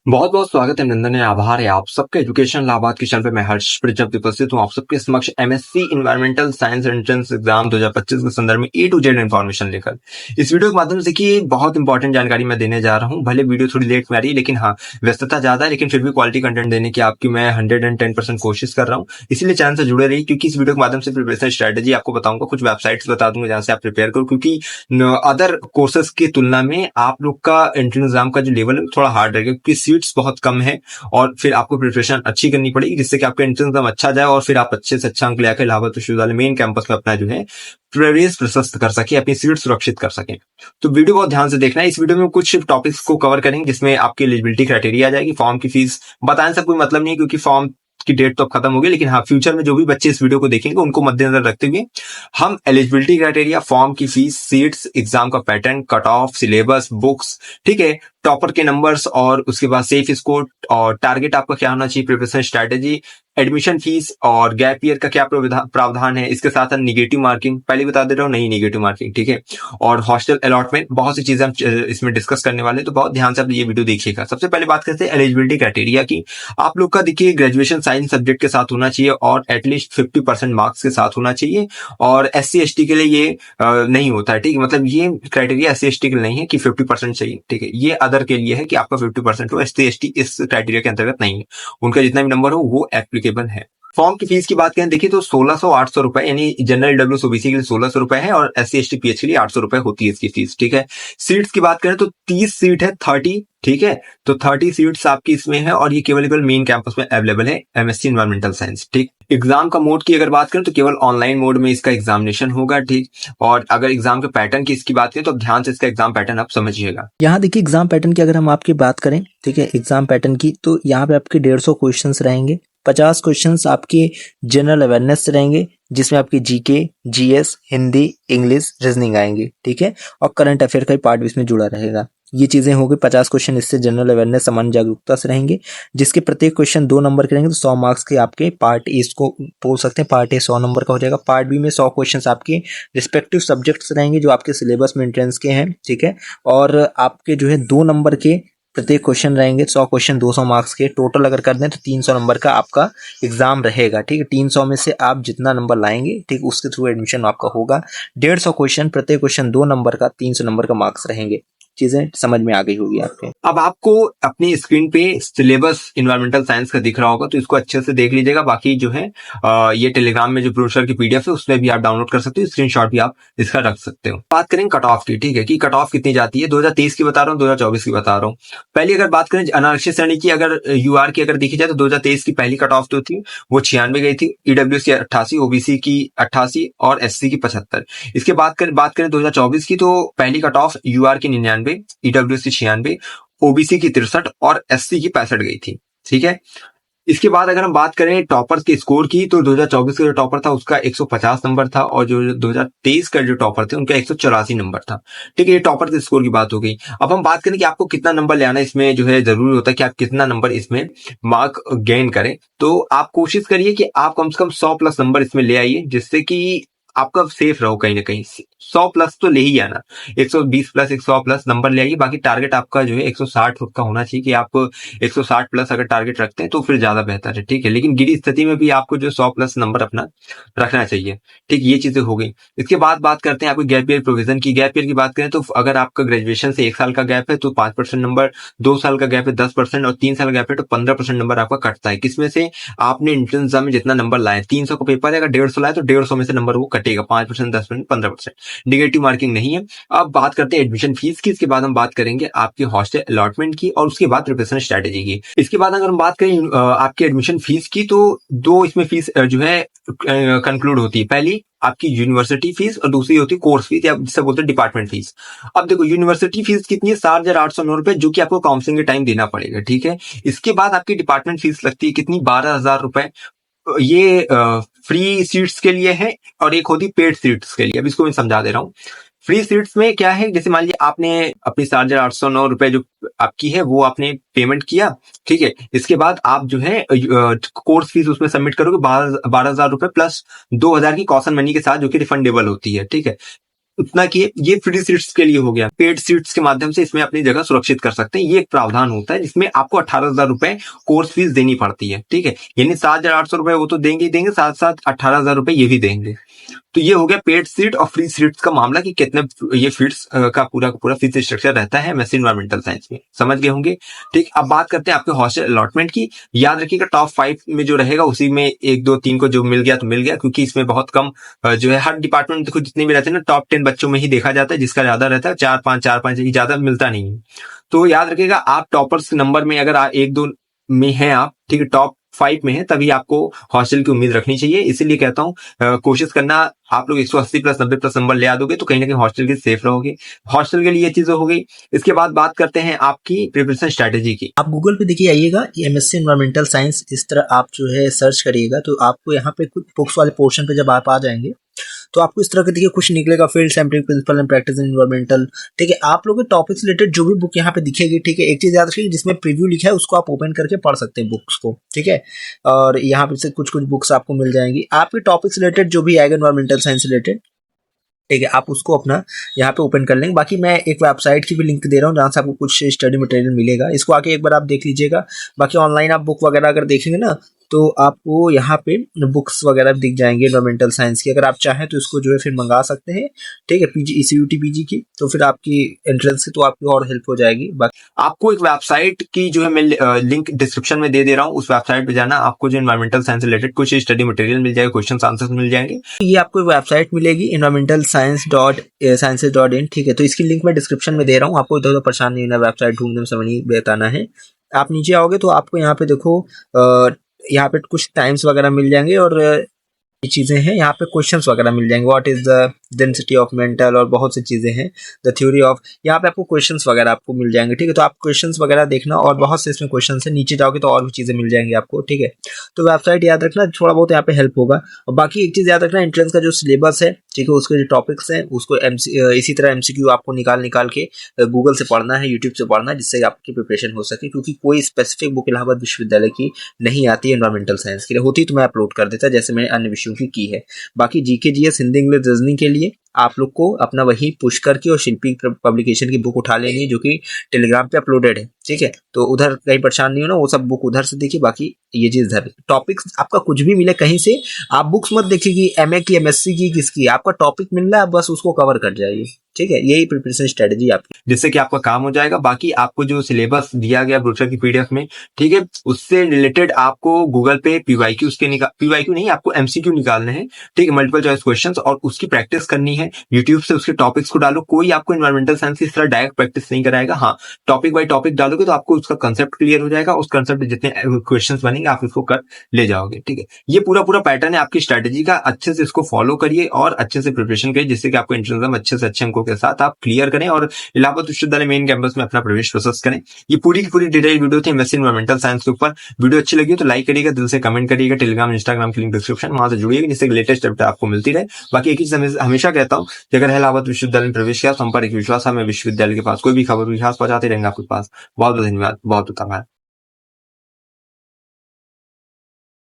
बहुत बहुत स्वागत है नंदन है आभार है आप सबके एजुकेशन लाभार्थ के चैनल पे मैं हर्ष प्रजापति उपस्थित हूँ आप सबके समक्ष MSc environmental science entrance exam 2025 के संदर्भ में ए टू जेड इन्फॉर्मेशन लेकर इस वीडियो के माध्यम से देखिए बहुत इंपॉर्टेंट जानकारी मैं देने जा रहा हूँ। भले वीडियो थोड़ी लेट में आ रही है लेकिन हाँ व्यस्तता ज्यादा है, लेकिन फिर भी क्वालिटी कंटेंट देने की आपकी मैं 110% कोशिश कर रहा हूँ। इसीलिए चैनल से जुड़े रहिए क्योंकि इस वीडियो के माध्यम से प्रिपरेशन स्ट्रेटेजी आपको बताऊंगा, कुछ वेबसाइट्स बता दूंगा जहां से आप प्रिपेयर करो, क्योंकि अदर कोर्सेज की तुलना में आप लोग का एंट्रेंस एग्जाम का जो लेवल है थोड़ा हार्ड रहेगा क्योंकि सीट्स बहुत कम है और फिर आपको प्रिपरेशन अच्छी करनी पड़ेगी जिससे कि आपका एंट्रेंस एग्जाम अच्छा जाए और फिर आप अच्छे से अच्छा अंक लेकर इलाहाबाद विश्वविद्यालय मेन कैंपस में अपना जो है प्रवेश प्रशस्त कर सके, अपनी सीट सुरक्षित कर सके। तो वीडियो बहुत ध्यान से देखना है। इस वीडियो में कुछ टॉपिक्स को कवर करेंगे जिसमें आपकी एलिजिबिलिटी क्राइटेरिया आ जाएगी, फॉर्म की फीस बताने से कोई मतलब नहीं है क्योंकि फॉर्म की डेट तो अब खत्म हो गई, लेकिन हाँ फ्यूचर में जो भी बच्चे इस वीडियो को देखेंगे उनको मद्देनजर रखते हुए हम एलिजिबिलिटी क्राइटेरिया, फॉर्म की फीस, सीट्स, एग्जाम का pattern, cut off, syllabus, books, ठीक है, टॉपर के नंबर्स और उसके बाद सेफ स्कोर और टारगेट आपका क्या होना चाहिए, प्रिपरेशन स्ट्रैटेजी, एडमिशन फीस और गैप ईयर का क्या प्रावधान है, इसके साथ निगेटिव मार्किंग पहले बता दे रहा हूँ, नहीं निगेटिव मार्किंग, ठीक है, और हॉस्टल अलॉटमेंट, बहुत सी चीजें हम इसमें डिस्कस करने वाले हैं। तो बहुत ध्यान से आप ये वीडियो देखिएगा। सबसे पहले बात करते हैं एलिजिबिलिटी क्राइटेरिया की। आप लोग का देखिए ग्रेजुएशन साइंस सब्जेक्ट के साथ होना चाहिए और एटलीस्ट 50% मार्क्स के साथ होना चाहिए और SC ST के लिए ये नहीं होता है, ठीक है, मतलब ये क्राइटेरिया SC ST के लिए नहीं है कि 50% चाहिए, ठीक है, ये अदर के लिए है कि आपका 50% हो। SC ST इस क्राइटेरिया के अंतर्गत नहीं है, उनका जितना भी नंबर हो वो एप्लीकेबल है। फॉर्म की फीस की बात करें देखिए तो 1600-800 रुपए, यानी जनरल डब्ल्यू ओबीसी के लिए 1600 रुपए है और SC ST PH के लिए 800 रुपए होती है इसकी फीस, ठीक है। सीट्स की बात करें तो 30 सीट है, 30, ठीक है, तो 30 सीट्स आपकी इसमें है और ये केवल मेन कैंपस में अवेलेबल है, एमएससी इन्वायरमेंटल साइंस, ठीक। एग्जाम का मोड की अगर बात करें तो केवल ऑनलाइन मोड में इसका एग्जामिनेशन होगा, ठीक। और अगर एग्जाम के पैटर्न की इसकी बात करें तो ध्यान से इसका एग्जाम पैटर्न आप समझिएगा। यहाँ देखिए एग्जाम पैटर्न की अगर हम आपकी बात करें, ठीक है, एग्जाम पैटर्न की, तो यहाँ पे आपके 150 क्वेश्चंस रहेंगे। 50 क्वेश्चंस आपके जनरल अवेयरनेस से रहेंगे जिसमें आपकी GK, GS, Hindi, English, reasoning आएंगे, ठीक है, और करंट अफेयर का पार्ट भी इसमें जुड़ा रहेगा। ये चीजें हो गई 50 क्वेश्चन, इससे जनरल अवेयरनेस, सामान्य जागरूकता से रहेंगे, जिसके प्रत्येक क्वेश्चन 2 नंबर के रहेंगे। तो 100 मार्क्स के आपके पार्ट ए इसको बोल सकते हैं, पार्ट ए 100 नंबर का हो जाएगा। पार्ट बी में 100 क्वेश्चन आपके रिस्पेक्टिव सब्जेक्ट्स रहेंगे जो आपके सिलेबस में एंट्रेंस के हैं, ठीक है, और आपके जो है 2 नंबर के प्रत्येक क्वेश्चन रहेंगे। 100 क्वेश्चन 200 मार्क्स के टोटल अगर कर दें तो 300 नंबर का आपका एग्जाम रहेगा, ठीक है। 300 में से आप जितना नंबर लाएंगे, ठीक, उसके थ्रू एडमिशन आपका होगा। 150 क्वेश्चन, प्रत्येक क्वेश्चन 2 नंबर का, 300 नंबर का मार्क्स रहेंगे। चीजें समझ में आ गई होगी आपके। अब आपको अपनी स्क्रीन पे सिलेबस इन्वायरमेंटल साइंस का दिख रहा होगा तो इसको अच्छे से देख लीजिएगा। बाकी जो है ये टेलीग्राम में जो ब्रोशर की PDF है उसमें भी आप डाउनलोड कर सकते हो, स्क्रीनशॉट भी आप इसका रख सकते हो। बात करें कट ऑफ की, ठीक है, कि कट ऑफ कितनी जाती है। 2023 की बता रहा हूँ, 2024 की बता रहा हूँ। पहली अगर बात करें अनारक्षित श्रेणी की, अगर UR की अगर देखी जाए तो 2023 की पहली कट ऑफ जो थी वो 96 गई थी, EWS की 88, OBC की 88 और SC की 75। इसके बात करें 2024 की तो पहली कट ऑफ UR की 99, EWS की 96, OBC की 63 और SC की 65 गई थी, ठीक है। इसके बाद अगर हम बात करें टॉपर्स के स्कोर की तो 2024 का जो टॉपर था उसका 150 नंबर था और जो 2023 का जो टॉपर थे उनका 184 नंबर था, ठीक है। ये टॉपर के स्कोर की बात हो गई। अब हम बात करें कि आपको कितना नंबर ले आना, इसमें जो है जरूरी होता है कि आप कितना नंबर इसमें मार्क गेन करें। तो आप कोशिश करिए कि आप कम से कम 100+ नंबर इसमें ले आइए जिससे कि आपका सेफ रहो कहीं ना कहीं। 100+ तो ले ही आना, 120+ 100+ नंबर ले आइए। बाकी टारगेट आपका जो है 160 का होना चाहिए कि आप 160+ अगर टारगेट रखते हैं तो फिर ज्यादा बेहतर है, ठीक है। लेकिन गिरी स्थिति में भी आपको जो 100+ नंबर अपना रखना चाहिए, ठीक। ये चीजें हो गई। इसके बाद बात करते हैं आपको गैप ईयर प्रोविजन की। गैप ईयर की बात करें तो अगर आपका ग्रेजुएशन से 1 साल का गैप है तो 5% नंबर, 2 साल का गैप है 10% और 3 साल का गैप है तो 15% नंबर आपका कटता है। किसमें से? आपने एंट्रेंस एग्जाम में जितना नंबर लाए, 300 का पेपर है, अगर 150 लाए तो 150 में से नंबर वो कटेगा, 5%, 10%, 15%। निगेटिव मार्किंग नहीं है। अब बात करते हैं एडमिशन फीस की। इसके बाद हम बात करेंगे आपकी हॉस्टल अलॉटमेंट की और उसके बाद प्रिपरेशन स्ट्रेटेजी की। इसके बाद अगर हम बात करें आपकी एडमिशन फीस की तो 2 इसमें फीस जो है कंक्लूड होती है। पहली आपकी यूनिवर्सिटी फीस और दूसरी होती है कोर्स फीस या जिसे बोलते हैं डिपार्टमेंट फीस। अब देखो यूनिवर्सिटी फीस कितनी है, 7,809 रुपए, जो कि आपको काउंसलिंग के टाइम देना पड़ेगा, ठीक है। इसके बाद आपकी डिपार्टमेंट फीस लगती है कितनी, 12,000 रुपए। ये फ्री सीट्स के लिए है और एक होती पेड सीट्स के लिए। अब इसको मैं समझा दे रहा हूँ। फ्री सीट्स में क्या है, जैसे मान लीजिए आपने अपनी 7,809 रुपए जो आपकी है वो आपने पेमेंट किया, ठीक है। इसके बाद आप जो है कोर्स फीस उसमें सबमिट करोगे 12,000 रुपए प्लस 2,000 की कॉशन मनी के साथ, जो कि रिफंडेबल होती है, ठीक है। उतना किए। ये फ्री सीट्स के लिए हो गया। पेड सीट्स के माध्यम से इसमें अपनी जगह सुरक्षित कर सकते हैं। ये एक प्रावधान होता है जिसमें आपको 18,000 रुपए कोर्स फीस देनी पड़ती है, ठीक है। यानी 7,800 रुपए वो तो देंगे ही देंगे, साथ साथ 18,000 रुपए ये भी देंगे। तो ये हो गया पेड सीट और फ्री सीट्स का मामला कि कितने ये फीस का पूरा फीस स्ट्रक्चर रहता है एमएससी एनवायरमेंटल साइंस में, समझ गए होंगे। ठीक, अब बात करते हैं आपके हॉस्टल अलॉटमेंट की। याद रखिएगा टॉप 5 में जो रहेगा उसी में 1 2 3 को जो मिल गया तो मिल गया, क्योंकि इसमें बहुत कम जो है हर डिपार्टमेंट में देखो जितने भी रहते हैं ना टॉप 10 बच्चों में ही देखा जाता है, जिसका ज्यादा रहता है 4 5 ज्यादा मिलता नहीं है। तो याद रखिएगा आप टॉपर्स नंबर में अगर 1 2 में हैं आप, ठीक है, टॉप 5 में है, तभी आपको हॉस्टल की उम्मीद रखनी चाहिए। इसीलिए कहता हूँ कोशिश करना आप लोग 180 प्लस 90 प्लस नंबर ले आ दोगे तो कहीं ना कहीं हॉस्टल के सेफ रहोगे। हॉस्टल के लिए ये चीजें हो गई। इसके बाद बात करते हैं आपकी प्रिपरेशन स्ट्रेटेजी की। आप गूगल पे देखिए आइएगा, एमएससी एनवायरमेंटल साइंस इस तरह आप जो है सर्च करिएगा तो आपको यहाँ पे कुछ बुक्स वाले पोर्शन पे जब आप आ जाएंगे तो आपको इस तरह के देखिए कुछ निकलेगा, field sampling principle and practice in environmental. ठीक है, आप लोगों के टॉपिक से रिलेटेड जो भी बुक यहाँ पे दिखेगी, ठीक है, एक चीज याद रखिए जिसमें प्रीव्यू लिखा है उसको आप ओपन करके पढ़ सकते हैं बुक्स को, ठीक है। और यहाँ पे से कुछ बुक्स आपको मिल जाएंगी आपके टॉपिक से रिलेटेड जो भी आएगा एनवायरमेंटल साइंस से रिलेटेड, ठीक है, आप उसको अपना यहाँ पे ओपन कर लेंगे। बाकी मैं एक वेबसाइट की भी लिंक दे रहा हूँ जहाँ से आपको कुछ स्टडी मटेरियल मिलेगा, इसको आके एक बार आप देख लीजिएगा। बाकी ऑनलाइन आप बुक वगैरह अगर देखेंगे ना तो आपको यहाँ पे बुक्स वगैरह दिख जाएंगे एनवायरमेंटल साइंस की, अगर आप चाहें तो इसको जो है फिर मंगा सकते हैं, ठीक है, पीजी सीयूटी पीजी की, तो फिर आपकी एंट्रेंस की तो आपकी और हेल्प हो जाएगी। बाकी आपको एक वेबसाइट की जो है मैं लिंक डिस्क्रिप्शन में दे दे रहा हूँ, उस वेबसाइट पे जाना, आपको जो एनवायरमेंटल साइंस से रिलेटेड कुछ स्टडी मटेरियल मिल जाएगा, क्वेश्चन आंसर्स मिल जाएंगे। ये आपको एक वेबसाइट मिलेगी environmentalscience.sciences.in, ठीक है, तो इसकी लिंक मैं डिस्क्रिप्शन में दे रहा हूँ, आपको इधर उधर परेशान नहीं होना, वेबसाइट ढूंढने में समय नहीं बताना है। आप नीचे आओगे तो आपको यहाँ पे देखो यहाँ पे कुछ टाइम्स वगैरह मिल जाएंगे और ये चीजें हैं, यहाँ पे क्वेश्चंस वगैरह मिल जाएंगे, what is the density of mental और बहुत सी चीजें हैं, द थ्योरी ऑफ, यहाँ पे आपको क्वेश्चंस वगैरह आपको मिल जाएंगे, ठीक है। तो आप क्वेश्चंस वगैरह देखना और बहुत से इसमें क्वेश्चंस है, नीचे जाओगे तो और भी चीजें मिल जाएंगी आपको, ठीक है। तो वेबसाइट याद रखना, थोड़ा बहुत यहाँ पे हेल्प होगा। और बाकी एक चीज याद रखना, एंट्रेंस का जो सिलेबस है, ठीक है, उसके जो टॉपिक्स हैं उसको इसी तरह एमसीक्यू आपको निकाल के गूगल से पढ़ना है, यूट्यूब से पढ़ना है, जिससे आपकी प्रिपरेशन हो सके, क्योंकि कोई स्पेसिफिक बुक इलाहाबाद विश्वविद्यालय की नहीं आती है एनवायरमेंटल साइंस के लिए, होती तो मैं अपलोड कर देता जैसे मैंने अन्य विषयों की है। बाकी GK GS Hindi English reasoning के लिए आप लोग को अपना वही पुष्कर की और शिल्पी पब्लिकेशन की बुक उठा लेनी है जो कि टेलीग्राम पे अपलोडेड है, ठीक है। तो उधर कहीं परेशान नहीं होना, वो सब बुक उधर से देखिए, बाकी ये चीज इधर। टॉपिक्स आपका कुछ भी मिले कहीं से, आप बुक्स मत देखिए कि एमए की एमएससी की किसकी, आपका टॉपिक मिल रहा है बस उसको कवर कर जाइए, ठीक है। यही प्रिपरेशन स्ट्रेटजी आपकी, जिससे कि आपका काम हो जाएगा। बाकी आपको जो सिलेबस दिया गया ब्रोशर की पीडीएफ में, ठीक है, उससे रिलेटेड आपको गूगल पे पीवाईक्यू नहीं, आपको एमसीक्यू निकालने हैं, ठीक है, मल्टीपल चॉइस क्वेश्चंस, और उसकी प्रैक्टिस करनी है। यूट्यूब से उसके टॉपिक्स को डालो, कोई आपको एनवायरमेंटल साइंस की इस तरह डायरेक्ट प्रैक्टिस नहीं कराएगा। हाँ, टॉपिक बाय टॉपिक डालोगे तो आपको उसका कंसेप्ट क्लियर हो जाएगा, उस कंसेप्ट में जितने क्वेश्चंस बनेंगे आप उसको कर ले जाओगे, ठीक है। ये पूरा पैटर्न है आपकी स्ट्रेटेजी का, अच्छे से इसको फॉलो करिए और अच्छे से प्रिपरेशन करिए, जिससे कि आपको एंट्रेंस में अच्छे से अच्छे अंकों के साथ आप क्लियर करें और इलाहाबाद विश्वविद्यालय मेन कैंपस में अपना प्रवेश प्रोसेस करें। ये पूरी की पूरी डिटेल वीडियो थी एमएससी एनवायरमेंटल साइंस के ऊपर। वीडियो अच्छी लगी तो लाइक करिएगा, दिल से कमेंट करिएगा, टेलीग्राम इंस्टाग्राम की लिंक डिस्क्रिप्शन, वहां से जुड़िएगा, जिससे लेटेस्ट अपडेट आपको मिलती रहे। बाकी एक चीज हमेशा कहता हूँ कि अगर इलाहाबाद विश्वविद्यालय में प्रवेश किया, संपर्क विश्वास है, मैं विश्वविद्यालय के पास कोई भी खबर खास पहुंचाते रहेंगे आपके पास। बहुत बहुत धन्यवाद, बहुत बहुत आभार।